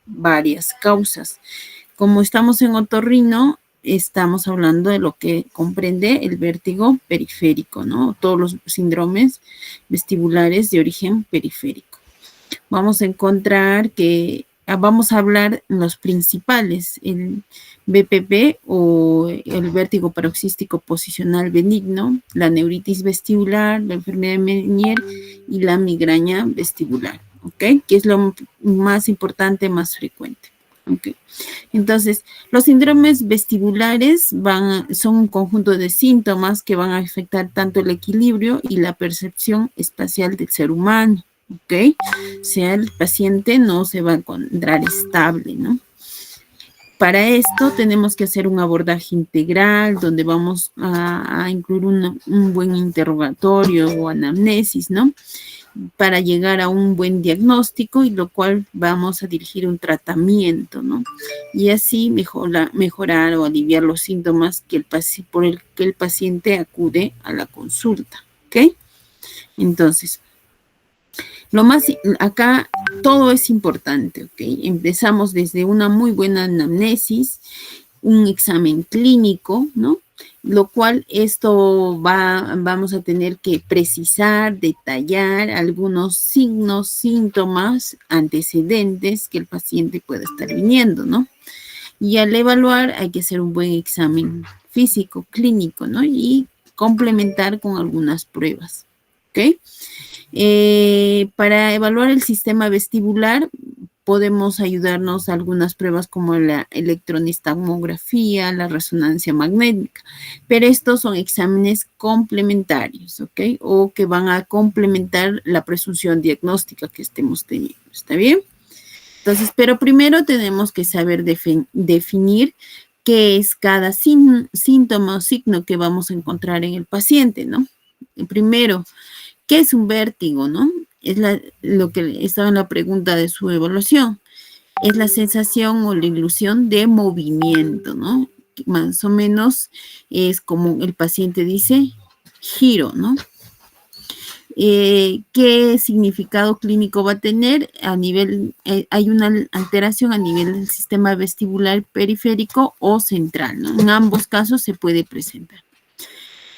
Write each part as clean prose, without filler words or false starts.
varias causas. Como estamos en otorrino, estamos hablando de lo que comprende el vértigo periférico, ¿no? Todos los síndromes vestibulares de origen periférico. Vamos a encontrar que vamos a hablar los principales, el BPP o el vértigo paroxístico posicional benigno, la neuritis vestibular, la enfermedad de Meniere y la migraña vestibular, ¿ok? Que es lo más importante, más frecuente. Okay. Entonces, los síndromes vestibulares son un conjunto de síntomas que van a afectar tanto el equilibrio y la percepción espacial del ser humano, ¿ok? O sea, el paciente no se va a encontrar estable, ¿no? Para esto tenemos que hacer un abordaje integral donde vamos a incluir un buen interrogatorio o anamnesis, ¿no? Para llegar a un buen diagnóstico y lo cual vamos a dirigir un tratamiento, ¿no? Y así mejorar o aliviar los síntomas por el que el paciente acude a la consulta, ¿ok? Entonces, acá todo es importante, ¿ok? Empezamos desde una muy buena anamnesis, un examen clínico, ¿no? Lo cual vamos a tener que precisar, detallar algunos signos, síntomas, antecedentes que el paciente pueda estar viniendo, ¿no? Y al evaluar hay que hacer un buen examen físico, clínico, ¿no? Y complementar con algunas pruebas, ¿ok? Para evaluar el sistema vestibular podemos ayudarnos a algunas pruebas como la electronistomografía, la resonancia magnética, pero estos son exámenes complementarios, ¿ok? O que van a complementar la presunción diagnóstica que estemos teniendo, ¿está bien? Entonces, pero primero tenemos que saber definir qué es cada síntoma o signo que vamos a encontrar en el paciente, ¿no? Primero, ¿qué es un vértigo, no? Es lo que estaba en la pregunta de su evaluación. Es la sensación o la ilusión de movimiento, ¿no? Más o menos es como el paciente dice, giro, ¿no? ¿Qué significado clínico va a tener? Hay una alteración a nivel del sistema vestibular periférico o central, ¿no? En ambos casos se puede presentar.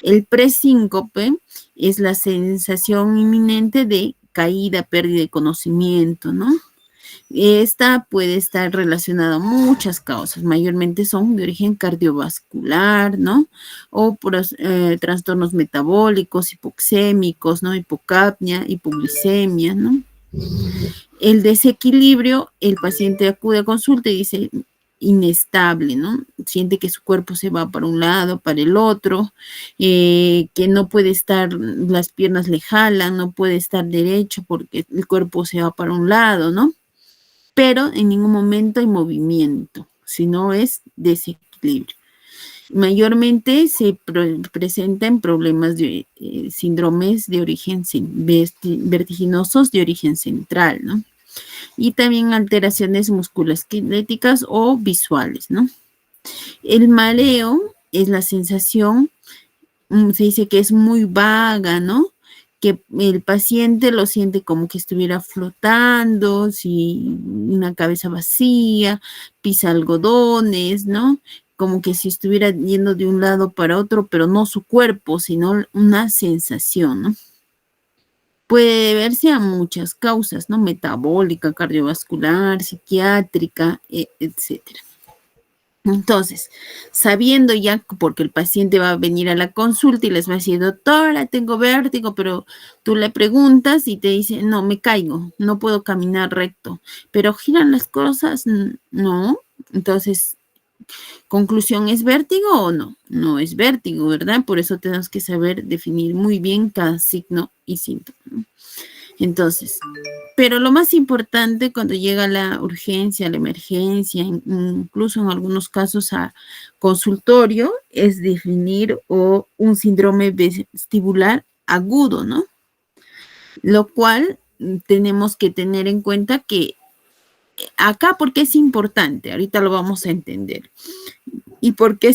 El presíncope es la sensación inminente de caída, pérdida de conocimiento, ¿no? Esta puede estar relacionada a muchas causas, mayormente son de origen cardiovascular, ¿no? O por trastornos metabólicos, hipoxémicos, ¿no? Hipocapnia, hipoglicemia, ¿no? El desequilibrio, el paciente acude a consulta y dice inestable, ¿no? Siente que su cuerpo se va para un lado, para el otro, que no puede estar, las piernas le jalan, no puede estar derecho porque el cuerpo se va para un lado, ¿no? Pero en ningún momento hay movimiento, sino es desequilibrio. Mayormente se presenta en problemas de síndromes de origen vertiginosos de origen central, ¿no? Y también alteraciones musculoesqueléticas o visuales, ¿no? El mareo es la sensación, se dice que es muy vaga, ¿no? Que el paciente lo siente como que estuviera flotando, si una cabeza vacía, pisa algodones, ¿no? Como que si estuviera yendo de un lado para otro, pero no su cuerpo, sino una sensación, ¿no? Puede deberse a muchas causas, ¿no? Metabólica, cardiovascular, psiquiátrica, etcétera. Entonces, sabiendo ya, porque el paciente va a venir a la consulta y les va a decir, doctora, tengo vértigo, pero tú le preguntas y te dice, no, me caigo, no puedo caminar recto, pero giran las cosas, no. Entonces, conclusión, ¿es vértigo o no? No es vértigo, ¿verdad? Por eso tenemos que saber definir muy bien cada signo y síntoma, ¿no? Entonces, pero lo más importante cuando llega la urgencia, la emergencia, incluso en algunos casos a consultorio, es definir un síndrome vestibular agudo, ¿no? Lo cual tenemos que tener en cuenta que acá, porque es importante, ahorita lo vamos a entender. ¿Y por qué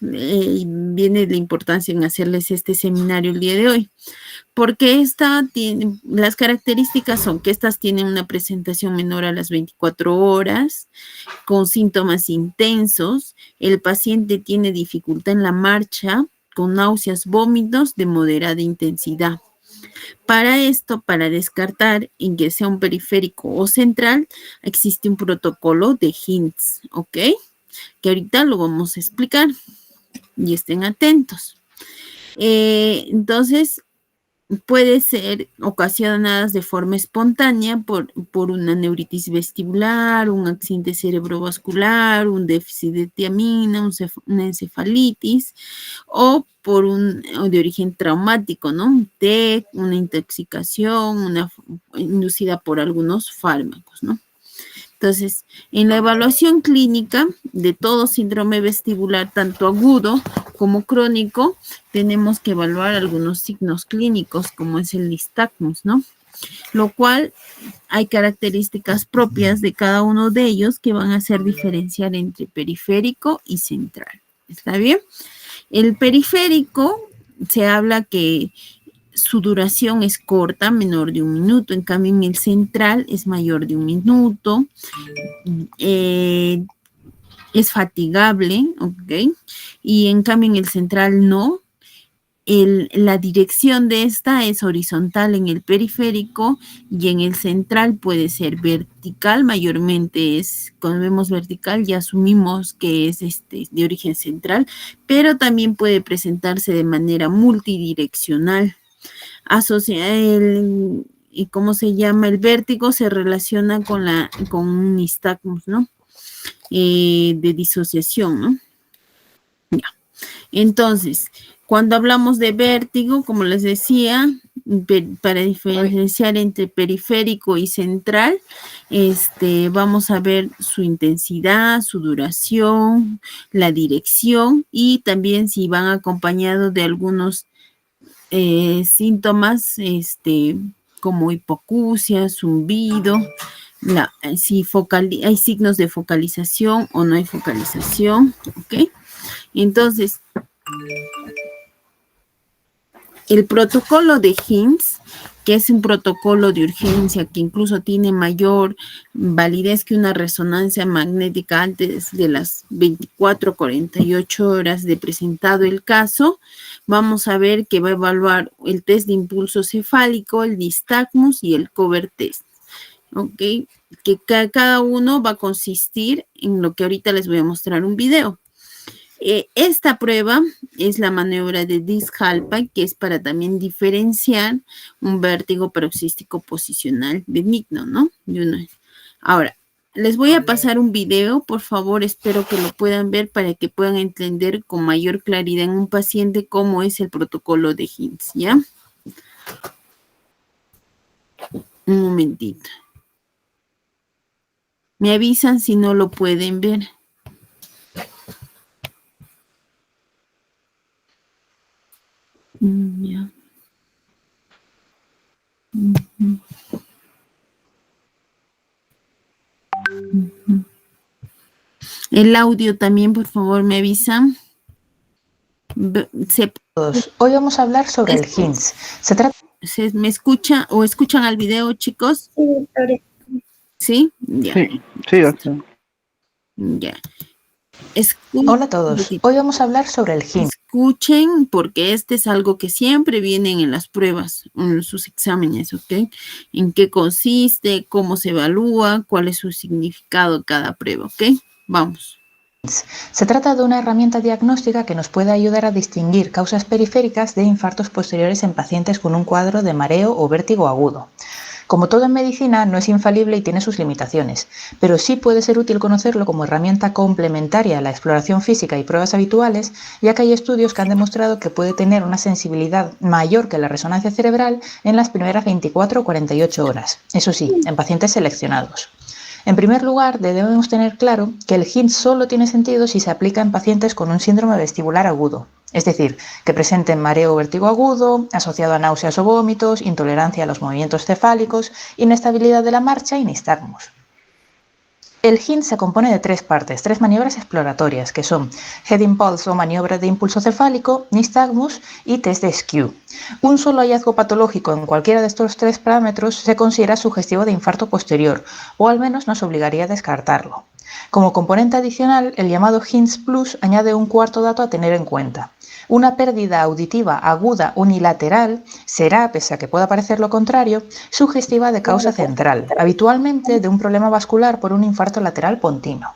viene la importancia en hacerles este seminario el día de hoy? Porque las características son que estas tienen una presentación menor a las 24 horas, con síntomas intensos, el paciente tiene dificultad en la marcha, con náuseas, vómitos de moderada intensidad. Para esto, para descartar en que sea un periférico o central, existe un protocolo de Hintz, ¿ok? Que ahorita lo vamos a explicar y estén atentos. Entonces, puede ser ocasionadas de forma espontánea por una neuritis vestibular, un accidente cerebrovascular, un déficit de tiamina, una encefalitis, o de origen traumático, ¿no? Un TEC, una intoxicación, inducida por algunos fármacos, ¿no? Entonces, en la evaluación clínica de todo síndrome vestibular, tanto agudo como crónico, tenemos que evaluar algunos signos clínicos, como es el nistagmus, ¿no? Lo cual hay características propias de cada uno de ellos que van a hacer diferenciar entre periférico y central. ¿Está bien? El periférico se habla que su duración es corta, menor de 1 minuto. En cambio, en el central es mayor de 1 minuto. Es fatigable, ¿ok? Y en cambio, en el central no. La dirección de esta es horizontal en el periférico y en el central puede ser vertical. Mayormente cuando vemos vertical ya asumimos que es de origen central, pero también puede presentarse de manera multidireccional. ¿Y cómo se llama? El vértigo se relaciona con un nistagmus, ¿no? De disociación, ¿no? Ya. Entonces, cuando hablamos de vértigo, como les decía, para diferenciar entre periférico y central, vamos a ver su intensidad, su duración, la dirección y también si van acompañados de algunos síntomas como hipoacusia, zumbido, si hay signos de focalización o no hay focalización, ¿ok? Entonces, el protocolo de Hintz, que es un protocolo de urgencia que incluso tiene mayor validez que una resonancia magnética antes de las 24 o 48 horas de presentado el caso, vamos a ver que va a evaluar el test de impulso cefálico, el nistagmus y el cover test. ¿Ok? Que cada uno va a consistir en lo que ahorita les voy a mostrar un video. Esta prueba es la maniobra de Disch-Hallpike, que es para también diferenciar un vértigo paroxístico posicional benigno, ¿no? Ahora, les voy a pasar un video, por favor, espero que lo puedan ver para que puedan entender con mayor claridad en un paciente cómo es el protocolo de Hintz, ¿ya? Un momentito. Me avisan si no lo pueden ver. Ya. El audio también, por favor, me avisan. Hoy vamos a hablar sobre el Hintz. ¿Me escucha o escuchan al video, chicos? ¿Sí? Ya. Sí, okay. Ya. Hola a todos. Hoy vamos a hablar sobre el Hintz. Escuchen, porque es algo que siempre vienen en las pruebas, en sus exámenes, ¿ok? En qué consiste, cómo se evalúa, cuál es su significado cada prueba, ¿ok? Vamos. Se trata de una herramienta diagnóstica que nos puede ayudar a distinguir causas periféricas de infartos posteriores en pacientes con un cuadro de mareo o vértigo agudo. Como todo en medicina, no es infalible y tiene sus limitaciones, pero sí puede ser útil conocerlo como herramienta complementaria a la exploración física y pruebas habituales, ya que hay estudios que han demostrado que puede tener una sensibilidad mayor que la resonancia cerebral en las primeras 24 o 48 horas, eso sí, en pacientes seleccionados. En primer lugar, debemos tener claro que el Hintz solo tiene sentido si se aplica en pacientes con un síndrome vestibular agudo, es decir, que presenten mareo o vértigo agudo, asociado a náuseas o vómitos, intolerancia a los movimientos cefálicos, inestabilidad de la marcha y nistagmus. El hint se compone de 3 partes, 3 maniobras exploratorias, que son Head Impulse o maniobra de impulso cefálico, nystagmus y test de Skew. Un solo hallazgo patológico en cualquiera de estos 3 parámetros se considera sugestivo de infarto posterior, o al menos nos obligaría a descartarlo. Como componente adicional, el llamado HINTS Plus añade un cuarto dato a tener en cuenta. Una pérdida auditiva aguda unilateral será, pese a que pueda parecer lo contrario, sugestiva de causa central, habitualmente de un problema vascular por un infarto lateral pontino.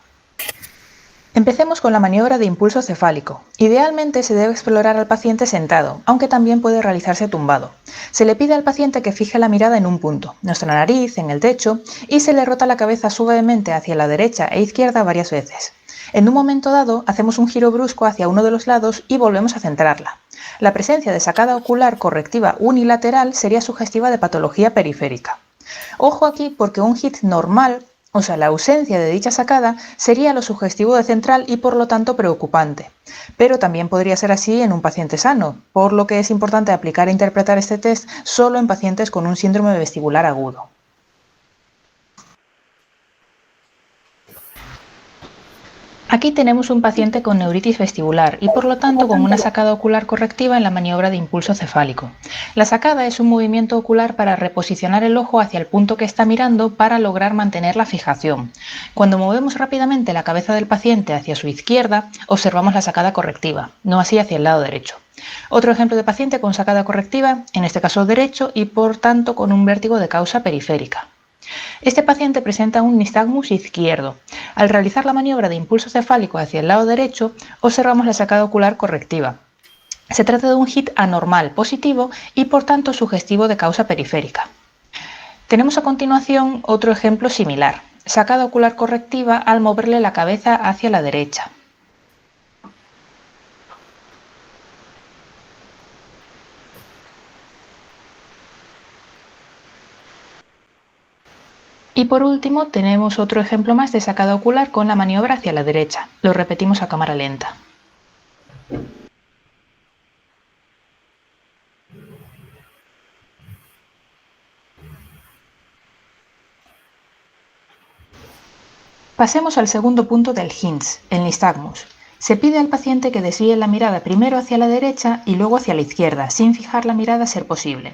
Empecemos con la maniobra de impulso cefálico. Idealmente se debe explorar al paciente sentado, aunque también puede realizarse tumbado. Se le pide al paciente que fije la mirada en un punto, nuestra nariz, en el techo, y se le rota la cabeza suavemente hacia la derecha e izquierda varias veces. En un momento dado, hacemos un giro brusco hacia uno de los lados y volvemos a centrarla. La presencia de sacada ocular correctiva unilateral sería sugestiva de patología periférica. Ojo aquí porque un hit normal, o sea, la ausencia de dicha sacada, sería lo sugestivo de central y por lo tanto preocupante. Pero también podría ser así en un paciente sano, por lo que es importante aplicar e interpretar este test solo en pacientes con un síndrome vestibular agudo. Aquí tenemos un paciente con neuritis vestibular y por lo tanto con una sacada ocular correctiva en la maniobra de impulso cefálico. La sacada es un movimiento ocular para reposicionar el ojo hacia el punto que está mirando para lograr mantener la fijación. Cuando movemos rápidamente la cabeza del paciente hacia su izquierda, observamos la sacada correctiva, no así hacia el lado derecho. Otro ejemplo de paciente con sacada correctiva, en este caso derecho y por tanto con un vértigo de causa periférica. Este paciente presenta un nystagmus izquierdo. Al realizar la maniobra de impulso cefálico hacia el lado derecho, observamos la sacada ocular correctiva. Se trata de un hit anormal positivo y por tanto sugestivo de causa periférica. Tenemos a continuación otro ejemplo similar, sacada ocular correctiva al moverle la cabeza hacia la derecha. Y por último tenemos otro ejemplo más de sacada ocular con la maniobra hacia la derecha. Lo repetimos a cámara lenta. Pasemos al segundo punto del HINTS, el nystagmus. Se pide al paciente que desvíe la mirada primero hacia la derecha y luego hacia la izquierda, sin fijar la mirada a ser posible.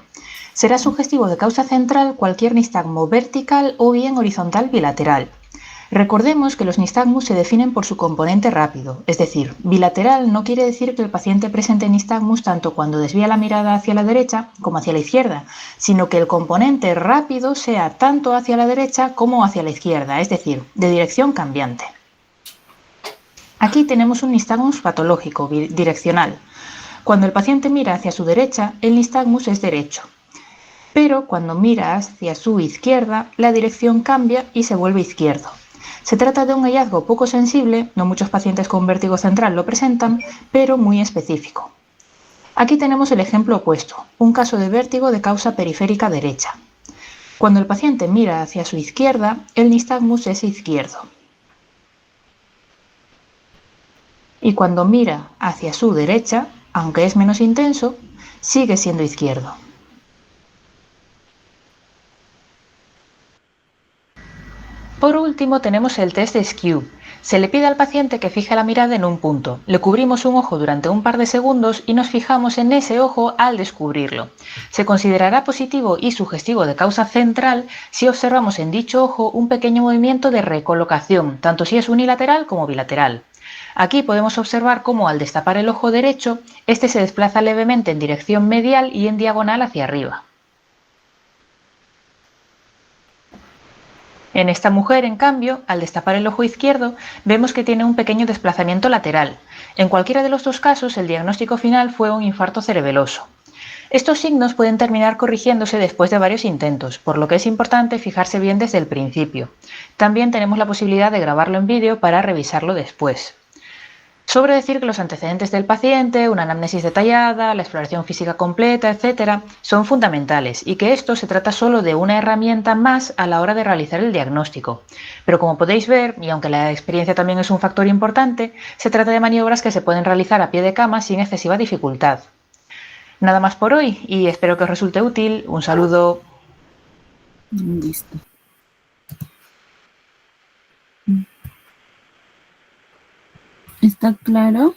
Será sugestivo de causa central cualquier nistagmo vertical o bien horizontal bilateral. Recordemos que los nistagmus se definen por su componente rápido, es decir, bilateral no quiere decir que el paciente presente nistagmus tanto cuando desvía la mirada hacia la derecha como hacia la izquierda, sino que el componente rápido sea tanto hacia la derecha como hacia la izquierda, es decir, de dirección cambiante. Aquí tenemos un nistagmus patológico, bidireccional. Cuando el paciente mira hacia su derecha, el nistagmus es derecho. Pero cuando mira hacia su izquierda, la dirección cambia y se vuelve izquierdo. Se trata de un hallazgo poco sensible, no muchos pacientes con vértigo central lo presentan, pero muy específico. Aquí tenemos el ejemplo opuesto, un caso de vértigo de causa periférica derecha. Cuando el paciente mira hacia su izquierda, el nistagmus es izquierdo. Y cuando mira hacia su derecha, aunque es menos intenso, sigue siendo izquierdo. Por último tenemos el test de Skew. Se le pide al paciente que fije la mirada en un punto, le cubrimos un ojo durante un par de segundos y nos fijamos en ese ojo al descubrirlo. Se considerará positivo y sugestivo de causa central si observamos en dicho ojo un pequeño movimiento de recolocación, tanto si es unilateral como bilateral. Aquí podemos observar cómo al destapar el ojo derecho, este se desplaza levemente en dirección medial y en diagonal hacia arriba. En esta mujer, en cambio, al destapar el ojo izquierdo, vemos que tiene un pequeño desplazamiento lateral. En cualquiera de los dos casos, el diagnóstico final fue un infarto cerebeloso. Estos signos pueden terminar corrigiéndose después de varios intentos, por lo que es importante fijarse bien desde el principio. También tenemos la posibilidad de grabarlo en vídeo para revisarlo después. Sobre decir que los antecedentes del paciente, una anamnesis detallada, la exploración física completa, etc., son fundamentales y que esto se trata solo de una herramienta más a la hora de realizar el diagnóstico. Pero como podéis ver, y aunque la experiencia también es un factor importante, se trata de maniobras que se pueden realizar a pie de cama sin excesiva dificultad. Nada más por hoy y espero que os resulte útil. Un saludo. Listo. ¿Está claro?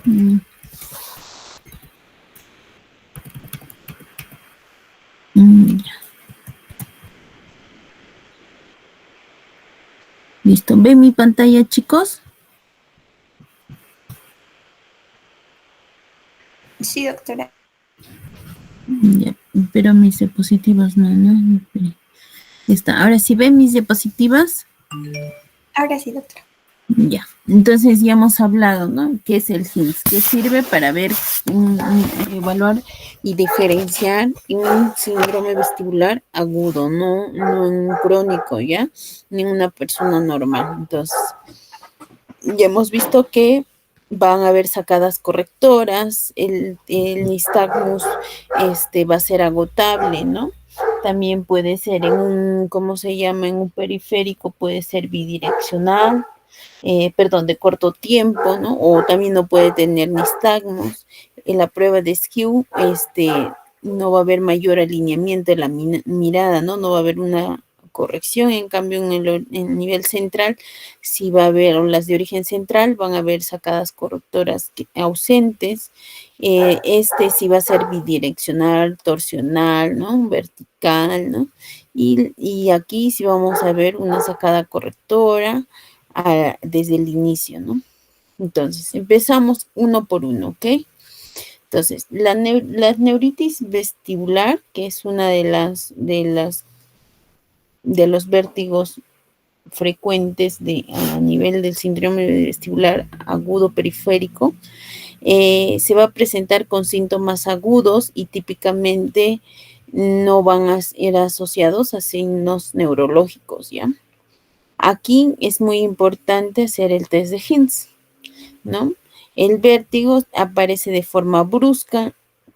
Mm. Ya. Listo. ¿Ven mi pantalla, chicos? Sí, doctora. Ya, pero mis diapositivas no. Espere. Ya está. Ahora sí ven mis diapositivas. Ahora sí, doctora. Ya. Entonces ya hemos hablado, ¿no? ¿Qué es el HIMSS? Que sirve para ver, evaluar y diferenciar en un síndrome vestibular agudo, no en un crónico, ¿ya? Ni en una persona normal. Entonces, ya hemos visto que van a haber sacadas correctoras, el nistagmus va a ser agotable, ¿no? También puede ser en un, ¿cómo se llama? En un periférico, puede ser bidireccional, perdón, de corto tiempo, ¿no? O también no puede tener nistagmus. En la prueba de Skew, no va a haber mayor alineamiento de la mirada, ¿no? No va a haber una corrección, en cambio en el nivel central sí va a haber, o las de origen central van a haber sacadas correctoras ausentes, sí va a ser bidireccional, torsional, ¿no? Vertical, ¿no? Y aquí sí vamos a ver una sacada correctora desde el inicio, ¿no? Entonces, empezamos uno por uno, ¿ok? Entonces, la neuritis vestibular, que es una de los vértigos frecuentes a nivel del síndrome vestibular agudo periférico, se va a presentar con síntomas agudos y típicamente no van a ser asociados a signos neurológicos, ¿ya? Aquí es muy importante hacer el test de Hinds, ¿no? El vértigo aparece de forma brusca,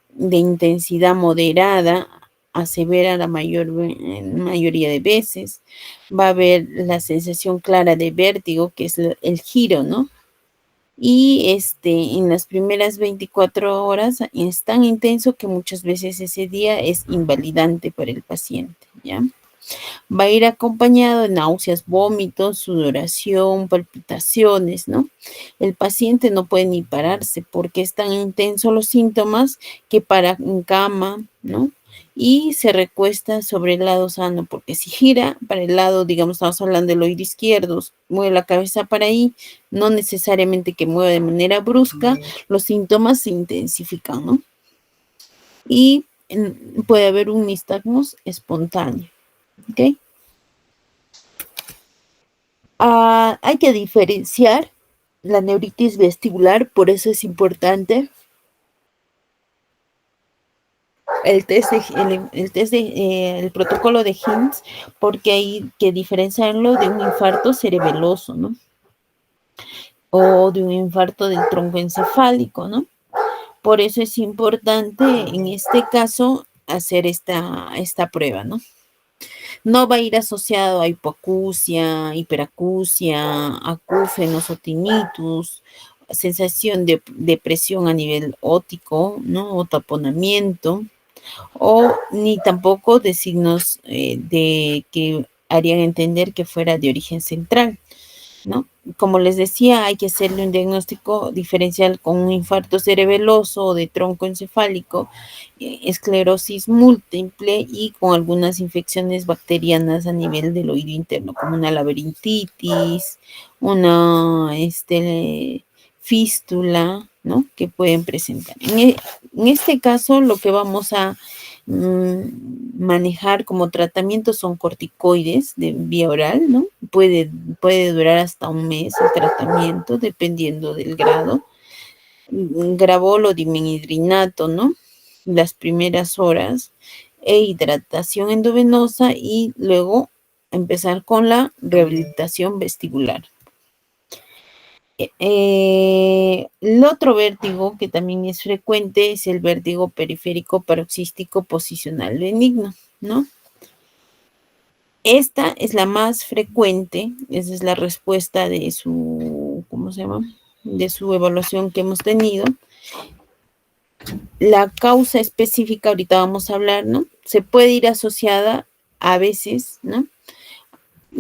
de intensidad moderada a severa la mayoría de veces. Va a haber la sensación clara de vértigo, que es el giro, ¿no? Y en las primeras 24 horas es tan intenso que muchas veces ese día es invalidante para el paciente, ¿ya? Va a ir acompañado de náuseas, vómitos, sudoración, palpitaciones, ¿no? El paciente no puede ni pararse porque es tan intenso los síntomas que para en cama, ¿no? Y se recuesta sobre el lado sano, porque si gira para el lado, digamos, estamos hablando del oído izquierdo, mueve la cabeza para ahí, no necesariamente que mueva de manera brusca, los síntomas se intensifican, ¿no? Y puede haber un nistagmus espontáneo. ¿Ok? Hay que diferenciar la neuritis vestibular, por eso es importante el protocolo de Hinds, porque hay que diferenciarlo de un infarto cerebeloso, ¿no? O de un infarto del tronco encefálico, ¿no? Por eso es importante en este caso hacer esta prueba, ¿no? No va a ir asociado a hipoacusia, hiperacusia, acúfenos o tinnitus, sensación de presión a nivel óptico, ¿no? O taponamiento, o ni tampoco de signos de que harían entender que fuera de origen central, ¿no? Como les decía, hay que hacerle un diagnóstico diferencial con un infarto cerebeloso o de tronco encefálico, esclerosis múltiple y con algunas infecciones bacterianas a nivel del oído interno, como una laberintitis, una fístula, ¿no? Que pueden presentar. En este caso, lo que vamos a manejar como tratamiento son corticoides de vía oral, ¿no? Puede durar hasta un mes el tratamiento, dependiendo del grado. Gravol o dimenhidrinato, ¿no? Las primeras horas, e hidratación endovenosa y luego empezar con la rehabilitación vestibular. El otro vértigo que también es frecuente es el vértigo periférico paroxístico posicional benigno, ¿no? Esta es la más frecuente, esa es la respuesta de su, ¿cómo se llama? De su evaluación que hemos tenido. La causa específica, ahorita vamos a hablar, ¿no? Se puede ir asociada a veces, ¿no?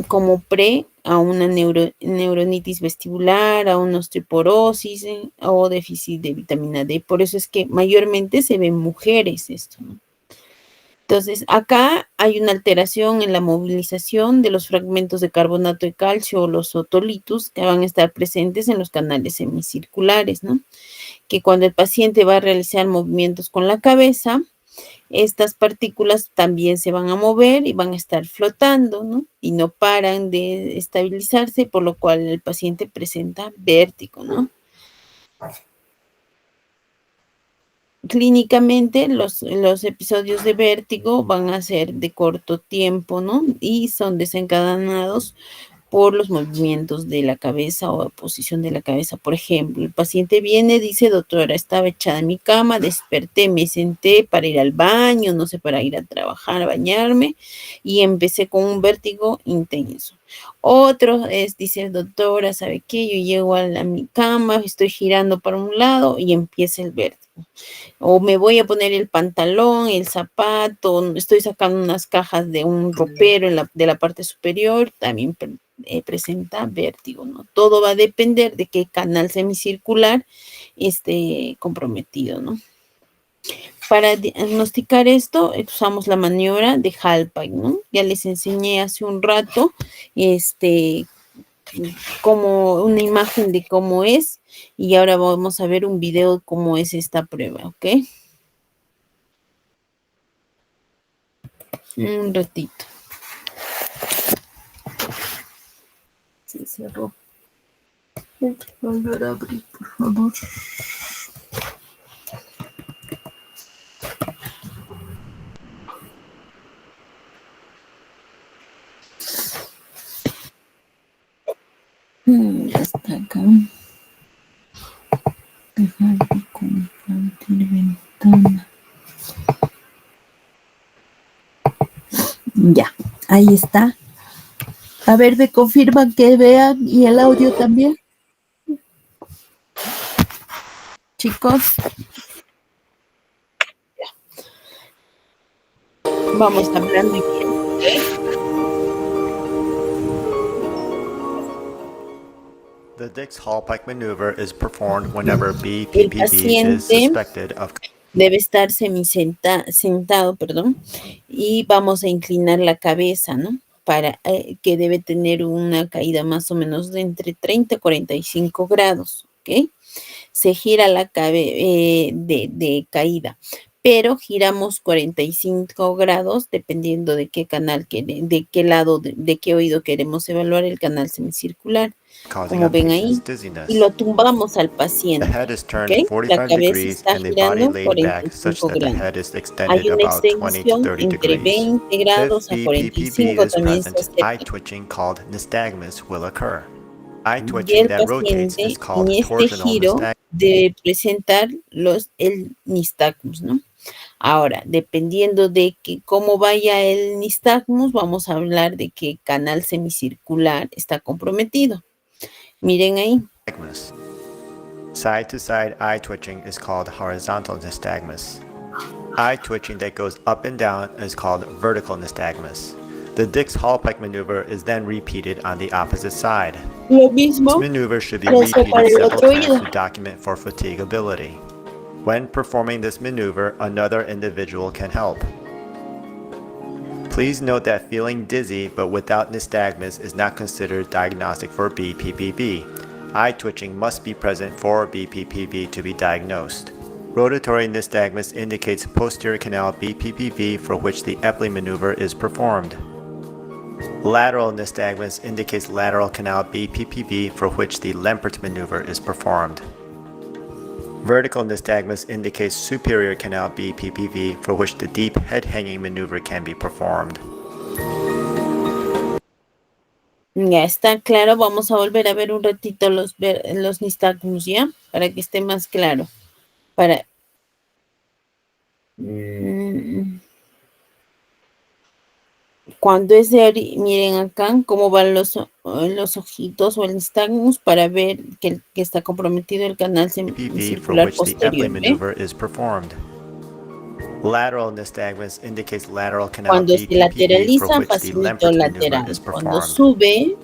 como pre a una neuronitis vestibular, a una osteoporosis o déficit de vitamina D. Por eso es que mayormente se ven mujeres esto, ¿no? Entonces, acá hay una alteración en la movilización de los fragmentos de carbonato de calcio o los otolitus que van a estar presentes en los canales semicirculares, ¿no? Que cuando el paciente va a realizar movimientos con la cabeza, estas partículas también se van a mover y van a estar flotando, ¿no? Y no paran de estabilizarse, por lo cual el paciente presenta vértigo, ¿no? Clínicamente, los episodios de vértigo van a ser de corto tiempo, ¿no? Y son desencadenados por los movimientos de la cabeza o posición de la cabeza. Por ejemplo, el paciente viene, dice, doctora, estaba echada en mi cama, desperté, me senté para ir al baño, no sé, para ir a trabajar, a bañarme, y empecé con un vértigo intenso. Otro es, dice, doctora, ¿sabe qué? Yo llego a mi cama, estoy girando para un lado y empieza el vértigo. O me voy a poner el pantalón, el zapato, estoy sacando unas cajas de un ropero de la parte superior, también presenta vértigo, ¿no? Todo va a depender de qué canal semicircular esté comprometido, ¿no? Para diagnosticar esto, usamos la maniobra de Hallpike, ¿no? Ya les enseñé hace un rato, como una imagen de cómo es, y ahora vamos a ver un video de cómo es esta prueba, ¿ok? Un ratito. Se cerró. Volver a abrir, por favor. Ya está acá. Dejar de compartir ventana. Ya, ahí está. A ver, me confirman que vean y el audio también. Chicos. Ya. Vamos hablando bien, ¿ok? The Dix-Hallpike maneuver is performed whenever BPPV is suspected of... Debe estar sentado, y vamos a inclinar la cabeza, ¿no? Para que debe tener una caída más o menos de entre 30 y 45 grados, ¿ok? Se gira la de caída, pero giramos 45 grados dependiendo de qué canal, de qué lado, de qué oído queremos evaluar el canal semicircular, como ven ahí, y lo tumbamos al paciente, ¿ok? La cabeza está girando 45 grados. Hay una extensión entre 20 grados a 45, también se acerca. Y el paciente en este giro debe presentar el nistagmus, ¿no? Ahora, dependiendo de cómo vaya el nistagmus, vamos a hablar de qué canal semicircular está comprometido. Miren ahí. Side to side eye twitching is called horizontal nystagmus. Eye twitching that goes up and down is called vertical nystagmus. The Dix-Hallpike maneuver is then repeated on the opposite side. Lo mismo. This maneuver should be repeated several times to document for fatigability. When performing this maneuver, another individual can help. Please note that feeling dizzy but without nystagmus is not considered diagnostic for BPPV. Eye twitching must be present for BPPV to be diagnosed. Rotatory nystagmus indicates posterior canal BPPV for which the Epley maneuver is performed. Lateral nystagmus indicates lateral canal BPPV for which the Lempert maneuver is performed. Vertical nystagmus indicates superior canal BPPV for which the deep head hanging maneuver can be performed. Ya está claro, vamos a volver a ver un ratito los nystagmus, ¿ya? Para que esté más claro. Cuando es miren acá cómo van los ojitos o el nystagmus para ver que está comprometido el canal semicircular posterior. Lateral nystagmus indicates lateral canal Cuando se BPPV for lateraliza, which the facilito Lempert's maneuver lateral. is Cuando performed. sube,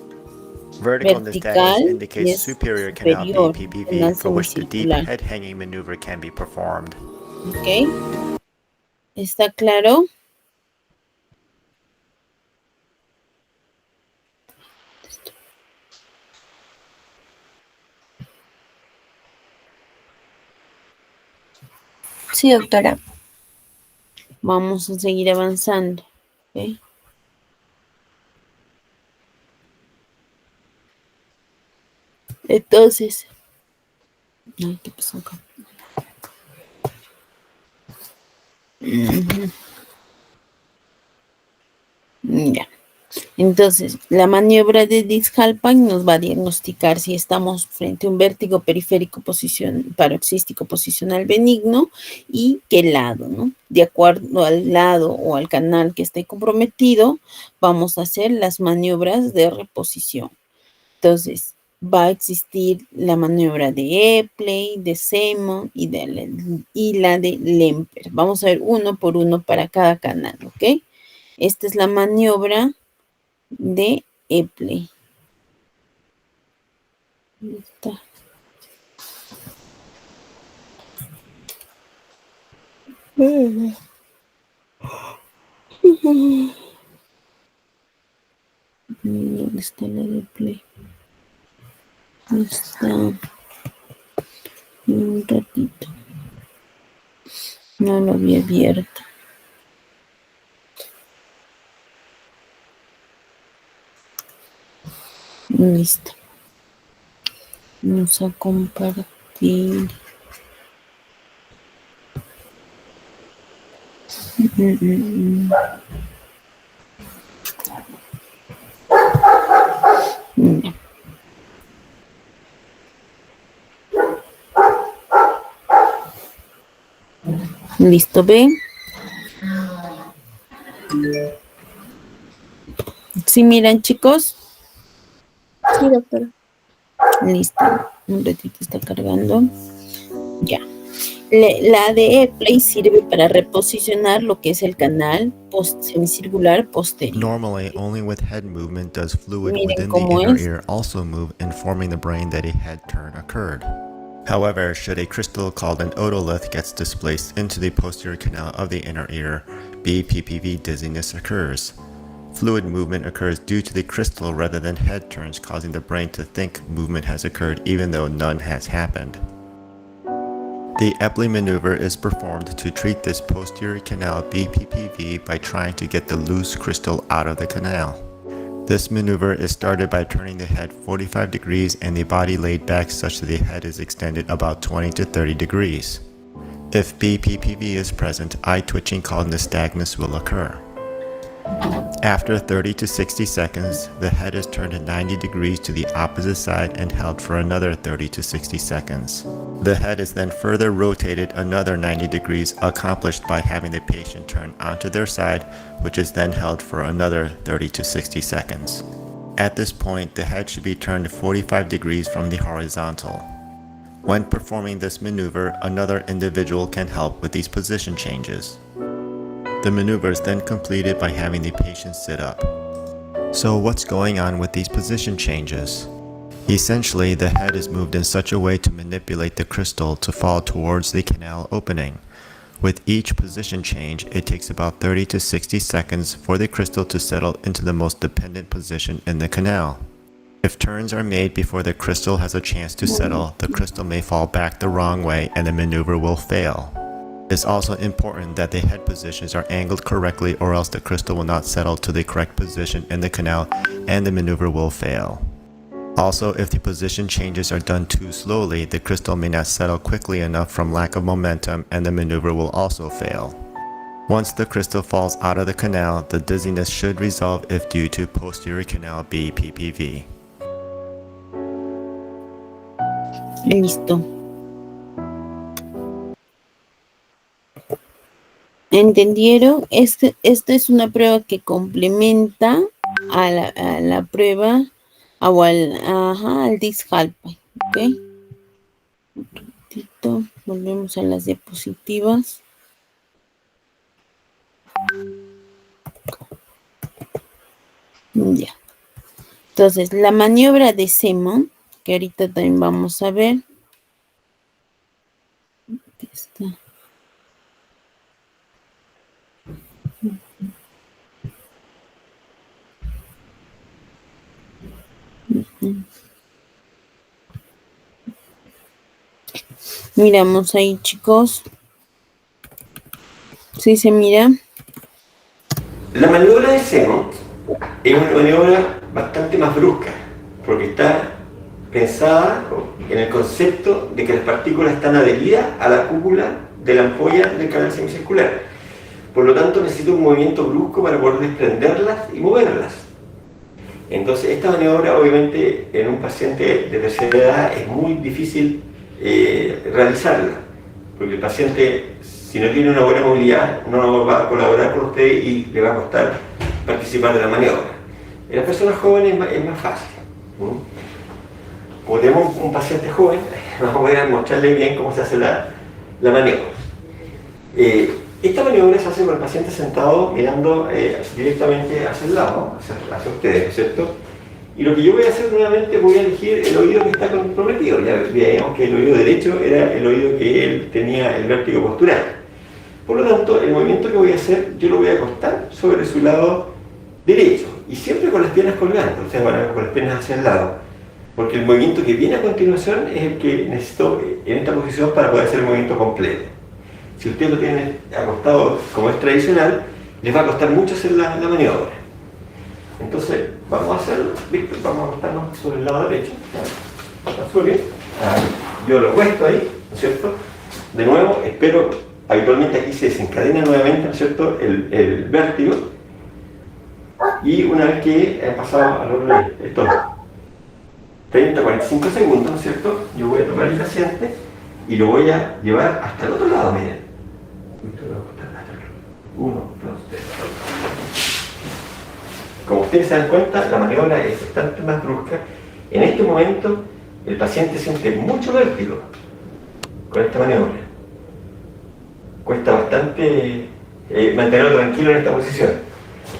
Vertical nystagmus vertical, y indicates es superior canal superior, BPPV canal for which the deep semicircular. head hanging maneuver can be performed. ¿Ok? ¿Está claro? Sí, doctora. Vamos a seguir avanzando. ¿Ok? Entonces, ay, ¿qué pasó acá? Ya. Entonces, la maniobra de Dix-Hallpike nos va a diagnosticar si estamos frente a un vértigo periférico paroxístico posicional benigno y qué lado, ¿no? De acuerdo al lado o al canal que esté comprometido, vamos a hacer las maniobras de reposición. Entonces, va a existir la maniobra de Epley, de Simon y la de Lemper. Vamos a ver uno por uno para cada canal, ¿ok? Esta es la maniobra de Epley. Ahí está. ¿Dónde está la de Epley? Está un ratito. No lo había abierto. Listo. Vamos a compartir. Ya. Listo, ¿ven? ¿Sí miran, chicos? Sí, doctora. Listo. Un ratito está cargando. Ya. La de Epley sirve para reposicionar lo que es el canal semicircular posterior. Normally, only with head movement does fluid Miren within the cómo inner es. ear also move, informing the brain that a head turn occurred. However, should a crystal called an otolith gets displaced into the posterior canal of the inner ear, BPPV dizziness occurs. Fluid movement occurs due to the crystal rather than head turns, causing the brain to think movement has occurred even though none has happened. The Epley maneuver is performed to treat this posterior canal BPPV by trying to get the loose crystal out of the canal. This maneuver is started by turning the head 45 degrees and the body laid back such that the head is extended about 20 to 30 degrees. If BPPV is present, eye twitching called nystagmus will occur. After 30 to 60 seconds, the head is turned 90 degrees to the opposite side and held for another 30 to 60 seconds. The head is then further rotated another 90 degrees, accomplished by having the patient turn onto their side, which is then held for another 30 to 60 seconds. At this point, the head should be turned 45 degrees from the horizontal. When performing this maneuver, another individual can help with these position changes. The maneuver is then completed by having the patient sit up. So what's going on with these position changes? Essentially, the head is moved in such a way to manipulate the crystal to fall towards the canal opening. With each position change, it takes about 30 to 60 seconds for the crystal to settle into the most dependent position in the canal. If turns are made before the crystal has a chance to settle, the crystal may fall back the wrong way and the maneuver will fail. It's also important that the head positions are angled correctly or else the crystal will not settle to the correct position in the canal and the maneuver will fail. Also, if the position changes are done too slowly, the crystal may not settle quickly enough from lack of momentum and the maneuver will also fail. Once the crystal falls out of the canal, the dizziness should resolve if due to posterior canal BPPV. Listo. ¿Entendieron? Esta es una prueba que complementa a la prueba o al Dix-Hallpike, ¿ok? Un ratito, volvemos a las diapositivas. Ya. Entonces, la maniobra de Simon, que ahorita también vamos a ver. Aquí está. Miramos ahí, chicos. ¿Sí se mira? La maniobra de Simon es una maniobra bastante más brusca, porque está pensada en el concepto de que las partículas están adheridas a la cúpula de la ampolla del canal semicircular. Por lo tanto, necesito un movimiento brusco para poder desprenderlas y moverlas. Entonces, esta maniobra, obviamente, en un paciente de tercera edad es muy difícil realizarla, porque el paciente, si no tiene una buena movilidad, no va a colaborar con usted y le va a costar participar de la maniobra. En las personas jóvenes es más fácil. Como tenemos un paciente joven, vamos a mostrarle bien cómo se hace la maniobra. Esta maniobra se hace con el paciente sentado mirando directamente hacia el lado, hacia ustedes, ¿no es cierto? Y lo que yo voy a hacer nuevamente, voy a elegir el oído que está comprometido. Ya veíamos que el oído derecho era el oído que él tenía el vértigo postural. Por lo tanto, el movimiento que voy a hacer, yo lo voy a acostar sobre su lado derecho, y siempre con las piernas colgando, o sea, bueno, con las piernas hacia el lado. Porque el movimiento que viene a continuación es el que necesito en esta posición para poder hacer el movimiento completo. Si usted lo tiene acostado como es tradicional, les va a costar mucho hacer la maniobra. Entonces, vamos a hacerlo, Víctor, vamos a acostarnos sobre el lado derecho. ¿Está súper bien? Yo lo acuesto ahí, ¿no es cierto? De nuevo, espero, habitualmente aquí se desencadena nuevamente, ¿no es cierto?, el vértigo. Y una vez que he pasado a lo largo de estos 30, 45 segundos, ¿no es cierto?, yo voy a tomar al paciente y lo voy a llevar hasta el otro lado, miren. Uno, dos, tres. Como ustedes se dan cuenta, la maniobra es bastante más brusca. En este momento, el paciente siente mucho vértigo con esta maniobra. Cuesta bastante mantenerlo tranquilo en esta posición.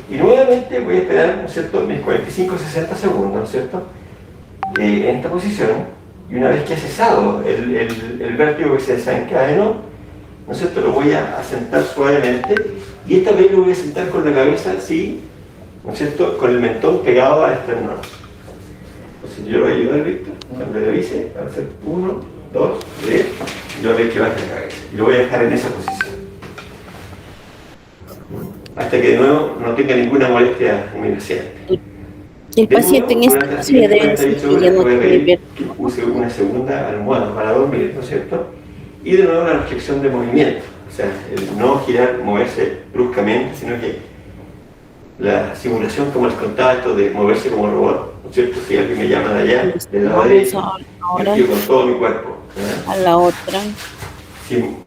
Y nuevamente voy a esperar, ¿no es cierto?, mis 45-60 segundos, ¿no es cierto?, en esta posición. Y una vez que ha cesado el vértigo que se desencadenó, ¿no es cierto?, lo voy a sentar suavemente. Y esta vez lo voy a sentar con la cabeza así, ¿no es cierto?, con el mentón pegado al esternón. Entonces yo lo voy a ayudar, Víctor, cuando le avise, a hacer 1, 2, 3, y yo voy a que baje la cabeza. Y lo voy a dejar en esa posición. Hasta que de nuevo no tenga ninguna molestia en mi paciente. El paciente en esta posición debe decir que ya no tiene vértigo. Que use una segunda almohada para dormir, ¿no es cierto? Y de nuevo la restricción de movimiento. O sea, el no girar, moverse bruscamente, sino que la simulación, como les contaba, esto de moverse como robot, ¿no es cierto? Si alguien me llama de allá, del lado derecho, yo giro con todo mi cuerpo. A la otra. Sí.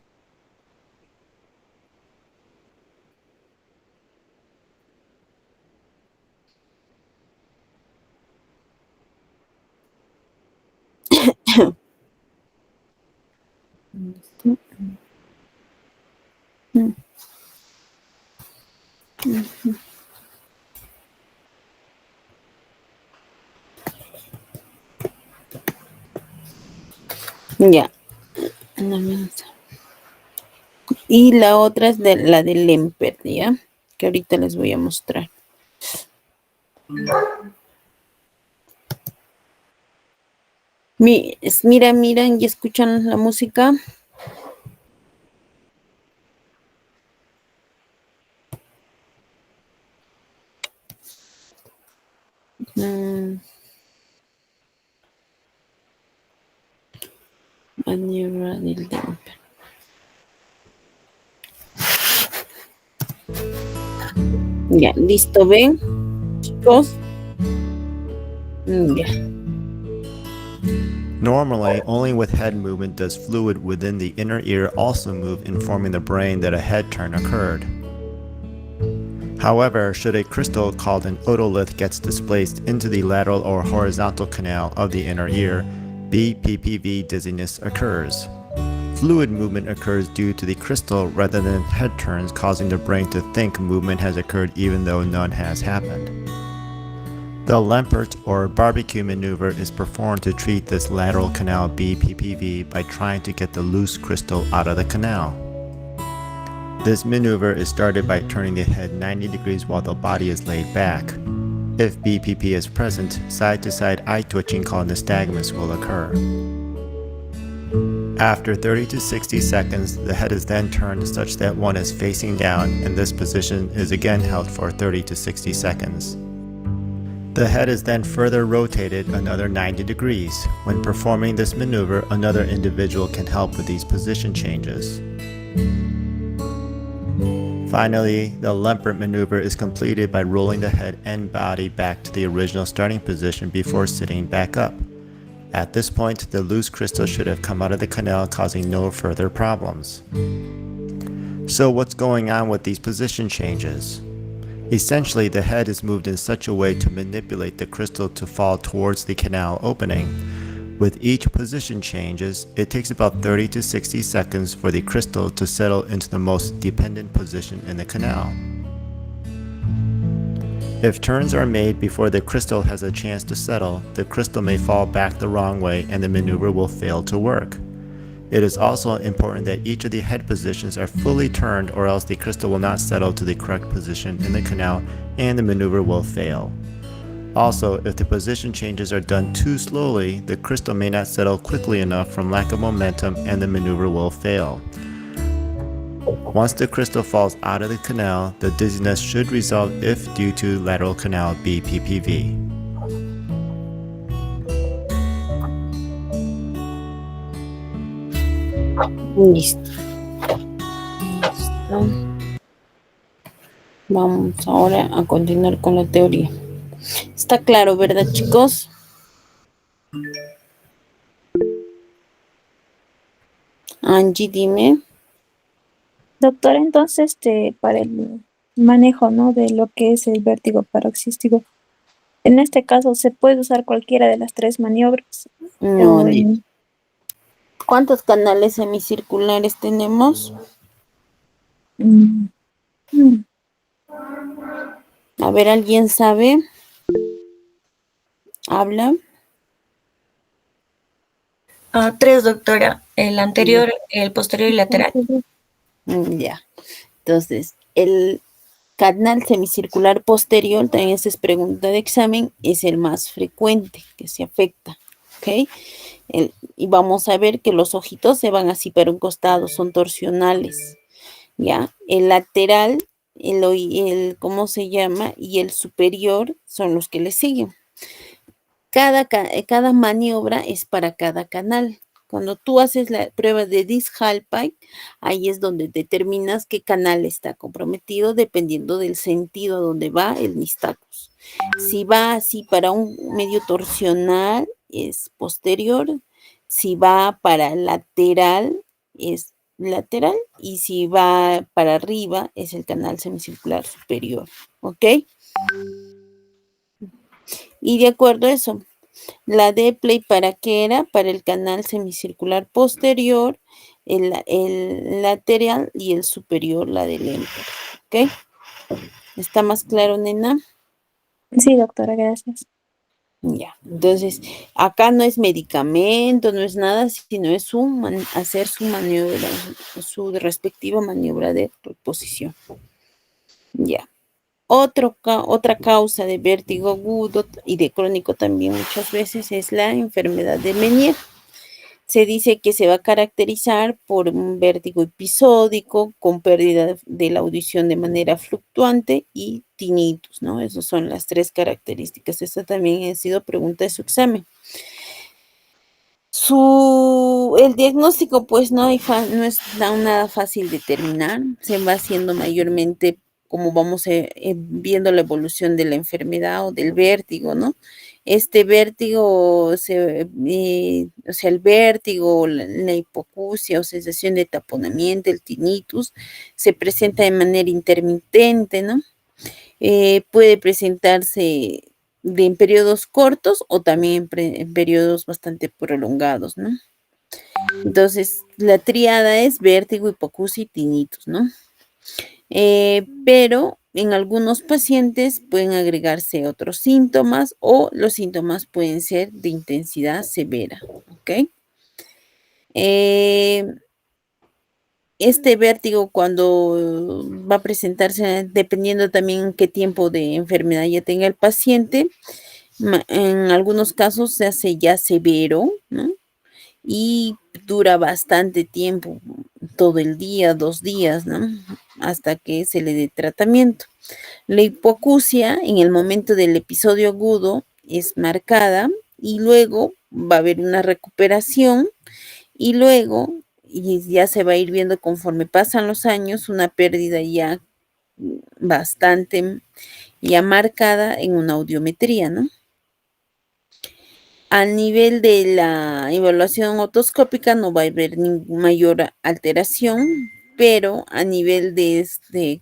Ya. Y la otra es la de Lempert, ¿ya? Que ahorita les voy a mostrar. Miran y escuchan la música. Maniobra del Lempert. Ya, listo, ¿ven, chicos? Ya. Normally, only with head movement does fluid within the inner ear also move, informing the brain that a head turn occurred. However, should a crystal called an otolith gets displaced into the lateral or horizontal canal of the inner ear, BPPV dizziness occurs. fluid movement occurs due to the crystal rather than head turns, causing the brain to think movement has occurred even though none has happened. The Lempert or barbecue maneuver is performed to treat this lateral canal BPPV by trying to get the loose crystal out of the canal. This maneuver is started by turning the head 90 degrees while the body is laid back. If BPP is present, side-to-side eye twitching called nystagmus will occur. After 30 to 60 seconds, the head is then turned such that one is facing down, and this position is again held for 30 to 60 seconds. The head is then further rotated another 90 degrees. When performing this maneuver, another individual can help with these position changes. Finally, the Lempert maneuver is completed by rolling the head and body back to the original starting position before sitting back up. At this point, the loose crystal should have come out of the canal, causing no further problems. So what's going on with these position changes? Essentially, the head is moved in such a way to manipulate the crystal to fall towards the canal opening. With each position changes, it takes about 30 to 60 seconds for the crystal to settle into the most dependent position in the canal. If turns are made before the crystal has a chance to settle, the crystal may fall back the wrong way and the maneuver will fail to work. It is also important that each of the head positions are fully turned, or else the crystal will not settle to the correct position in the canal and the maneuver will fail. Also, if the position changes are done too slowly, the crystal may not settle quickly enough from lack of momentum and the maneuver will fail. Once the crystal falls out of the canal, the dizziness should resolve if due to lateral canal BPPV. Listo. Listo. Vamos ahora a continuar con la teoría. Está claro, ¿verdad, chicos? Angie, dime. Doctora, entonces, para el manejo, ¿no? De lo que es el vértigo paroxístico, en este caso, ¿se puede usar cualquiera de las tres maniobras? No, O en- ¿cuántos canales semicirculares tenemos? mm, mm, A ver, ¿alguien sabe? ¿Habla? Tres, doctora. El anterior, el posterior y lateral. Ya. Entonces, el canal semicircular posterior, también esta es pregunta de examen, es el más frecuente que se afecta. ¿Ok? Y vamos a ver que los ojitos se van así para un costado, son torsionales. ¿Ya? El lateral, ¿cómo se llama? Y el superior son los que le siguen. Cada maniobra es para cada canal. Cuando tú haces la prueba de Dix-Hallpike, ahí es donde determinas qué canal está comprometido dependiendo del sentido a donde va el nystagmus. Si va así para un medio torsional, es posterior. Si va para lateral, es lateral. Y si va para arriba, es el canal semicircular superior. ¿Ok? Y de acuerdo a eso, la Depley, ¿para qué era? Para el canal semicircular posterior, el lateral y el superior, la del Lempert. ¿Ok? ¿Está más claro, nena? Sí, doctora, gracias. Ya. Entonces, acá no es medicamento, no es nada, sino es hacer su maniobra, su respectiva maniobra de reposición. Ya. Otra causa de vértigo agudo y de crónico también muchas veces es la enfermedad de Meniere. Se dice que se va a caracterizar por un vértigo episódico con pérdida de la audición de manera fluctuante y tinnitus, ¿no? Esas son las tres características. Esta también ha sido pregunta de su examen. El diagnóstico, pues no es nada fácil de determinar. Se va haciendo mayormente como vamos viendo la evolución de la enfermedad o del vértigo, ¿no? Este vértigo, o sea, el vértigo, la hipoacusia o sensación de taponamiento, el tinnitus, se presenta de manera intermitente, ¿no? Puede presentarse en periodos cortos o también en periodos bastante prolongados, ¿no? Entonces, la tríada es vértigo, hipoacusia y tinnitus, ¿no? Pero en algunos pacientes pueden agregarse otros síntomas o los síntomas pueden ser de intensidad severa, ¿ok? Este vértigo cuando va a presentarse, dependiendo también qué tiempo de enfermedad ya tenga el paciente, en algunos casos se hace ya severo, ¿no? Y dura bastante tiempo, todo el día, 2 días, ¿no? Hasta que se le dé tratamiento. La hipoacusia en el momento del episodio agudo es marcada y luego va a haber una recuperación y luego y ya se va a ir viendo conforme pasan los años una pérdida ya bastante ya marcada en una audiometría, ¿no? Al nivel de la evaluación otoscópica no va a haber mayor alteración, pero a nivel de,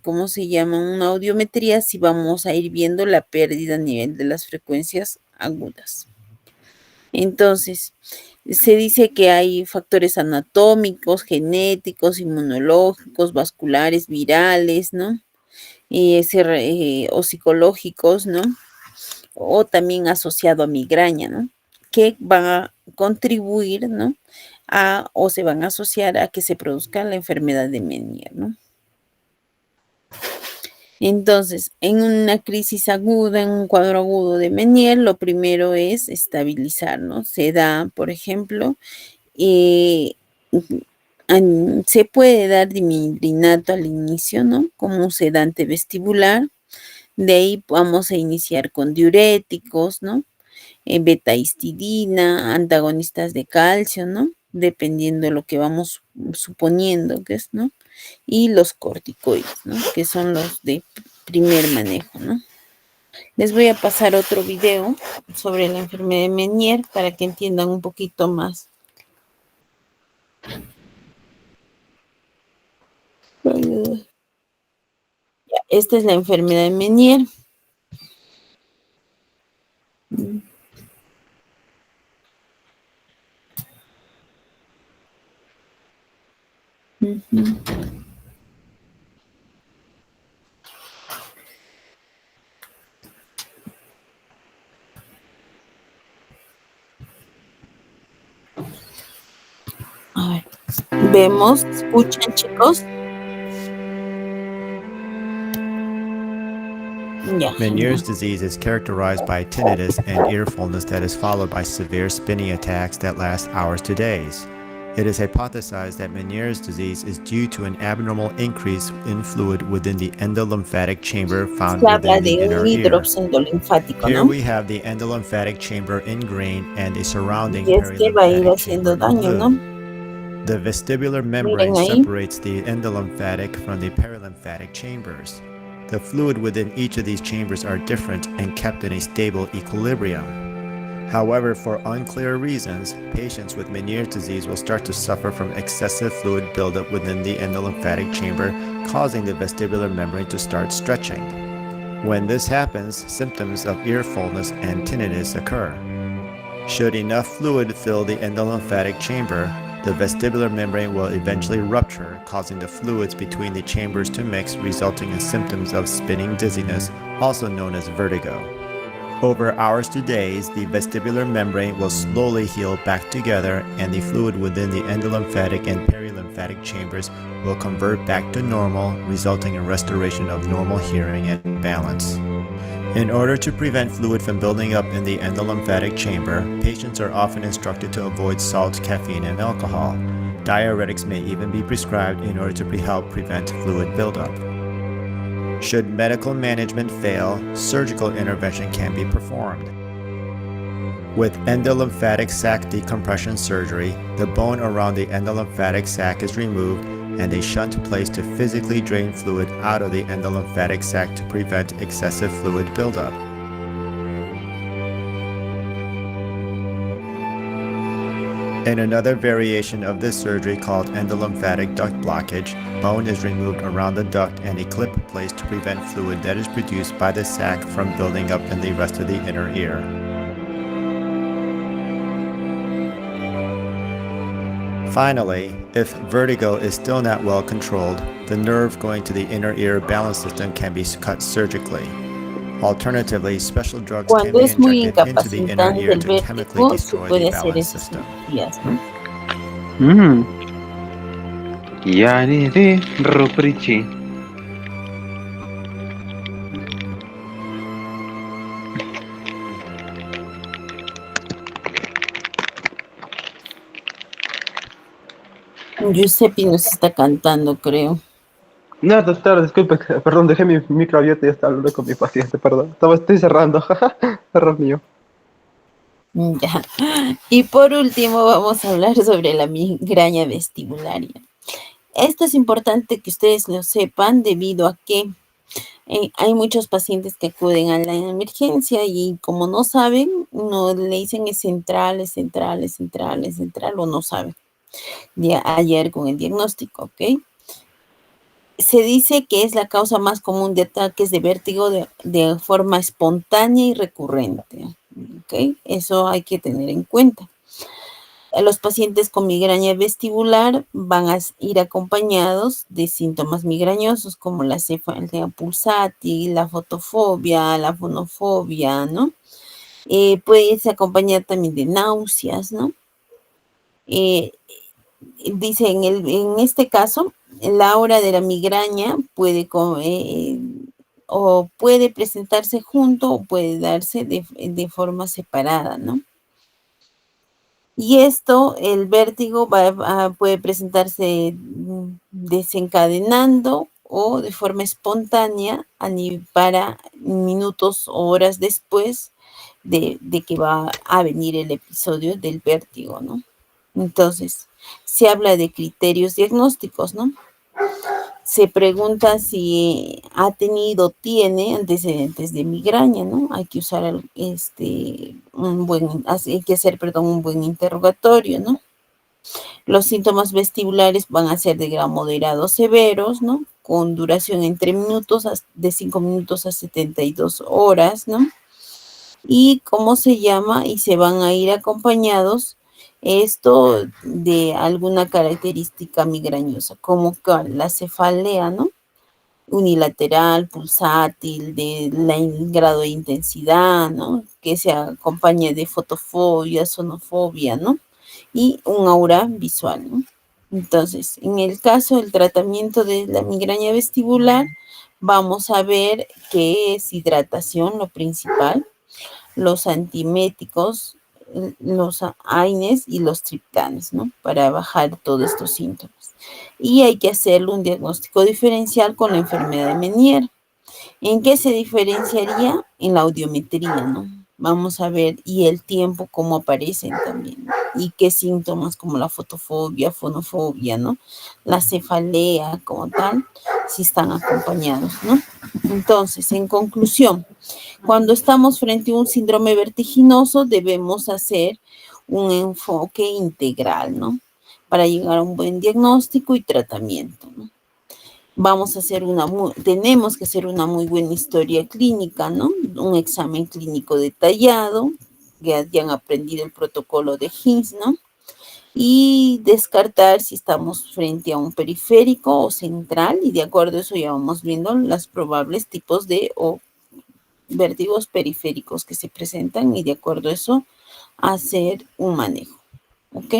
¿cómo se llama? Una audiometría, sí vamos a ir viendo la pérdida a nivel de las frecuencias agudas. Entonces, se dice que hay factores anatómicos, genéticos, inmunológicos, vasculares, virales, ¿no? O psicológicos, ¿no? O también asociado a migraña, ¿no? Que van a contribuir, ¿no? O se van a asociar a que se produzca la enfermedad de Meniere, ¿no? Entonces, en una crisis aguda, en un cuadro agudo de Meniere, lo primero es estabilizar, ¿no? Se da, por ejemplo, se puede dar dimidrinato al inicio, ¿no? Como un sedante vestibular. De ahí vamos a iniciar con diuréticos, ¿no? Beta-histidina, antagonistas de calcio, ¿no? Dependiendo de lo que vamos suponiendo que es, ¿no? Y los corticoides, ¿no? Que son los de primer manejo, ¿no? Les voy a pasar otro video sobre la enfermedad de Meniere para que entiendan un poquito más. Esta es la enfermedad de Meniere. A ver, vemos, escuchan, chicos. Meniere's disease is characterized by tinnitus and ear fullness that is followed by severe spinning attacks that last hours to days. It is hypothesized that Meniere's disease is due to an abnormal increase in fluid within the endolymphatic chamber found within the inner ear. Here we have the endolymphatic chamber in green and the surrounding perilymphatic chamber in blue. The vestibular membrane separates the endolymphatic from the perilymphatic chambers. The fluid within each of these chambers are different and kept in a stable equilibrium. However, for unclear reasons, patients with Meniere's disease will start to suffer from excessive fluid buildup within the endolymphatic chamber, causing the vestibular membrane to start stretching. When this happens, symptoms of ear fullness and tinnitus occur. Should enough fluid fill the endolymphatic chamber, the vestibular membrane will eventually rupture, causing the fluids between the chambers to mix, resulting in symptoms of spinning dizziness, also known as vertigo. Over hours to days, the vestibular membrane will slowly heal back together, and the fluid within the endolymphatic and perilymphatic chambers will convert back to normal, resulting in restoration of normal hearing and balance. In order to prevent fluid from building up in the endolymphatic chamber, patients are often instructed to avoid salt, caffeine, and alcohol. Diuretics may even be prescribed in order to help prevent fluid buildup. Should medical management fail, surgical intervention can be performed. With endolymphatic sac decompression surgery, the bone around the endolymphatic sac is removed and a shunt placed to physically drain fluid out of the endolymphatic sac to prevent excessive fluid buildup. In another variation of this surgery called endolymphatic duct blockage, bone is removed around the duct and a clip placed to prevent fluid that is produced by the sac from building up in the rest of the inner ear. Finally, if vertigo is still not well controlled, the nerve going to the inner ear balance system can be cut surgically. Alternatively, special drugs can Cuando be es muy injected into the inner incapacitante ear el to chemically vértigo, se destroy puede the hacer balance esas system. cirugías, ¿no? يعني دي روبريتشي. Giuseppe nos está cantando, creo. No, doctor, disculpe, perdón, dejé mi micro abierto y ya estaba hablando con mi paciente, perdón. Estoy cerrando, error mío. Ya. Y por último, vamos a hablar sobre la migraña vestibularia. Esto es importante que ustedes lo sepan debido a que hay muchos pacientes que acuden a la emergencia y como no saben, no le dicen es central, es central, es central, es central o no saben. Ayer con el diagnóstico, ¿ok? Se dice que es la causa más común de ataques de vértigo de forma espontánea y recurrente, ¿ok? Eso hay que tener en cuenta. Los pacientes con migraña vestibular van a ir acompañados de síntomas migrañosos como la cefalea pulsátil, la fotofobia, la fonofobia, ¿no? Puede irse acompañada también de náuseas, ¿no? Dice, en este caso, la hora de la migraña puede presentarse junto o puede darse de forma separada, ¿no? Y esto, el vértigo puede presentarse desencadenando o de forma espontánea para minutos o horas después de que va a venir el episodio del vértigo, ¿no? Entonces, se habla de criterios diagnósticos, ¿no? Se pregunta si tiene antecedentes de migraña, ¿no? Hay que usar hay que hacer, un buen interrogatorio, ¿no? Los síntomas vestibulares van a ser de grado moderado severos, ¿no? Con duración entre de 5 minutos a 72 horas, ¿no? Y cómo se llama, y se van a ir acompañados esto de alguna característica migrañosa, como la cefalea, ¿no? Unilateral, pulsátil, grado de intensidad, ¿no? Que se acompaña de fotofobia, sonofobia, ¿no? Y un aura visual, ¿no? Entonces, en el caso del tratamiento de la migraña vestibular, vamos a ver que es hidratación lo principal, los antieméticos, los AINES y los triptanes, ¿no? Para bajar todos estos síntomas. Y hay que hacerle un diagnóstico diferencial con la enfermedad de Meniere. ¿En qué se diferenciaría? En la audiometría, ¿no? Vamos a ver, y el tiempo, cómo aparecen también, ¿no? Y qué síntomas como la fotofobia, fonofobia, ¿no? La cefalea como tal, si están acompañados, ¿no? Entonces, en conclusión, cuando estamos frente a un síndrome vertiginoso, debemos hacer un enfoque integral, ¿no? Para llegar a un buen diagnóstico y tratamiento, ¿no? Tenemos que hacer una muy buena historia clínica, ¿no? Un examen clínico detallado, que hayan aprendido el protocolo de HINS, ¿no? Y descartar si estamos frente a un periférico o central, y de acuerdo a eso ya vamos viendo los probables tipos de vértigos periféricos que se presentan, y de acuerdo a eso hacer un manejo, ¿ok?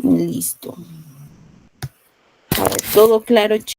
Listo. A ver, todo claro, chicos.